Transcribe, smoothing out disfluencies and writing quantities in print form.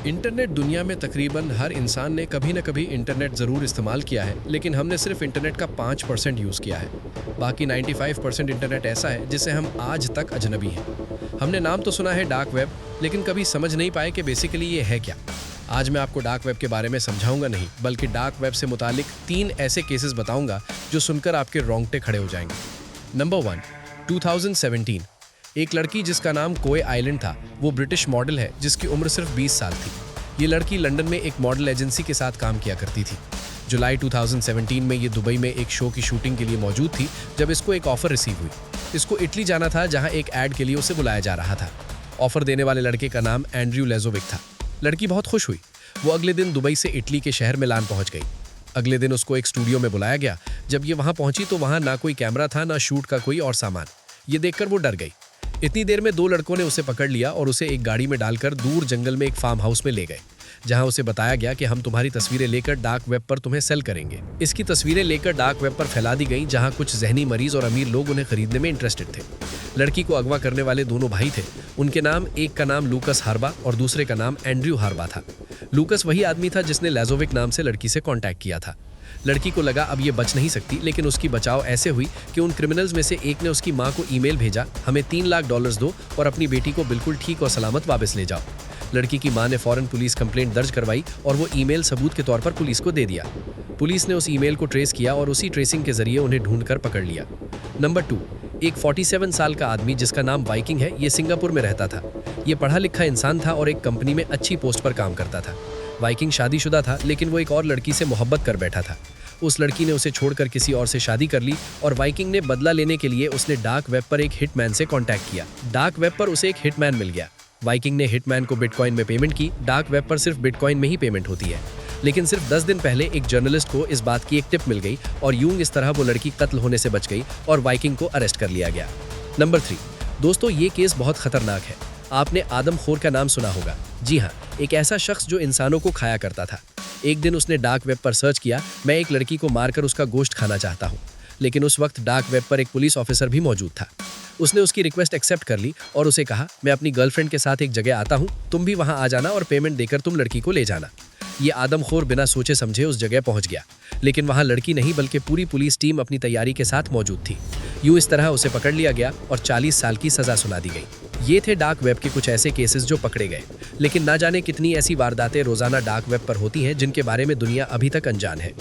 Internet दुनिया में तकरीबन हर इंसान ने कभी न कभी इंटरनेट ज़रूर इस्तेमाल किया है, लेकिन हमने सिर्फ इंटरनेट का 5% यूज़ किया है। बाकी 95% इंटरनेट ऐसा है जिससे हम आज तक अजनबी हैं। हमने नाम तो सुना है डार्क वेब, लेकिन कभी समझ नहीं पाए कि बेसिकली ये है क्या। आज मैं आपको डार्क वेब के बारे में समझाऊंगा नहीं, बल्कि डार्क वेब से मुतालिक 3 ऐसे केसेस बताऊंगा जो सुनकर आपके रोंगटे खड़े हो जाएंगे। नंबर 1, 2017। एक लड़की जिसका नाम कोए आइलैंड था, वो ब्रिटिश मॉडल है जिसकी उम्र सिर्फ 20 साल थी। ये लड़की लंदन में एक मॉडल एजेंसी के साथ काम किया करती थी। जुलाई 2017 में ये दुबई में एक शो की शूटिंग के लिए मौजूद थी जब इसको एक ऑफर रिसीव हुई। इसको इटली जाना था जहां एक ऐड के लिए उसे बुलाया जा रहा था। ऑफर देने वाले लड़के का नाम एंड्रयू लेजोविक था। लड़की बहुत खुश हुई। वो अगले दिन दुबई से इटली के शहर मिलान पहुंच गई। अगले दिन उसको एक स्टूडियो में बुलाया गया। जब ये वहां पहुंची तो वहां ना कोई कैमरा था, ना शूट का कोई और सामान। ये देखकर वो डर गई। इतनी देर में 2 लड़कों ने उसे पकड़ लिया और उसे एक गाड़ी में डालकर दूर जंगल में एक फार्म हाउस में ले गए, जहां उसे बताया गया कि हम तुम्हारी तस्वीरें लेकर डार्क वेब पर तुम्हें सेल करेंगे। इसकी तस्वीरें लेकर डार्क वेब पर फैला दी गई, जहां कुछ जहनी मरीज और अमीर लोग उन्हें खरीदने में इंटरेस्टेड थे। लड़की को अगवा करने वाले दोनों भाई थे। उनके नाम, एक का नाम लूकस हार्बा और दूसरे का नाम एंड्रयू हार्बा था। लूकस वही आदमी था जिसने लेजोविक नाम से लड़की से कॉन्टैक्ट किया था। लड़की को लगा अब ये बच नहीं सकती, लेकिन उसकी बचाव ऐसे हुई कि उन क्रिमिनल्स में से एक ने उसकी मां को ईमेल भेजा, हमें $3 लाख दो और अपनी बेटी को बिल्कुल ठीक और सलामत वापस ले जाओ। लड़की की मां ने फौरन पुलिस कंप्लेंट दर्ज करवाई और वो ईमेल सबूत के तौर पर पुलिस को दे दिया। पुलिस ने उस ईमेल को ट्रेस किया और उसी ट्रेसिंग के जरिए उन्हें ढूंढकर पकड़ लिया। नंबर 2, एक 47 साल का आदमी जिसका नाम वाइकिंग है। ये सिंगापुर में रहता था। ये पढ़ा लिखा इंसान था और एक कंपनी में अच्छी पोस्ट पर काम करता था। वाइकिंग शादीशुदा था, लेकिन वो एक और लड़की से मोहब्बत कर बैठा था। उस लड़की ने उसे छोड़कर किसी और से शादी कर ली और वाइकिंग ने बदला लेने के लिए उसने डार्क वेब पर एक हिटमैन से कांटेक्ट किया। डार्क वेब पर उसे एक हिटमैन मिल गया। वाइकिंग ने हिटमैन को बिटकॉइन में पेमेंट की। डार्क वेब पर सिर्फ बिटकॉइन में ही पेमेंट होती है, लेकिन सिर्फ 10 दिन पहले एक जर्नलिस्ट को इस बात की एक टिप मिल गई और यूं इस तरह वो लड़की कत्ल होने से बच गई और वाइकिंग को अरेस्ट कर लिया गया। नंबर 3, दोस्तों ये केस बहुत खतरनाक है। आपने आदम खोर का नाम सुना होगा। जी हाँ, एक ऐसा शख्स जो इंसानों को खाया करता था। एक दिन उसने डार्क वेब पर सर्च किया, मैं एक लड़की को मारकर उसका गोश्त खाना चाहता हूँ। लेकिन उस वक्त डार्क वेब पर एक पुलिस ऑफिसर भी मौजूद था। उसने उसकी रिक्वेस्ट एक्सेप्ट कर ली और उसे कहा, मैं अपनी गर्लफ्रेंड के साथ एक जगह आता हूँ, तुम भी वहाँ आ जाना और पेमेंट देकर तुम लड़की को ले जाना। ये आदमखोर बिना सोचे समझे उस जगह पहुंच गया, लेकिन वहाँ लड़की नहीं बल्कि पूरी पुलिस टीम अपनी तैयारी के साथ मौजूद थी। यूं इस तरह उसे पकड़ लिया गया और 40 साल की सजा सुना दी गई। ये थे डार्क वेब के कुछ ऐसे केसेस जो पकड़े गए, लेकिन ना जाने कितनी ऐसी वारदातें रोजाना डार्क वेब पर होती हैं जिनके बारे में दुनिया अभी तक अनजान है।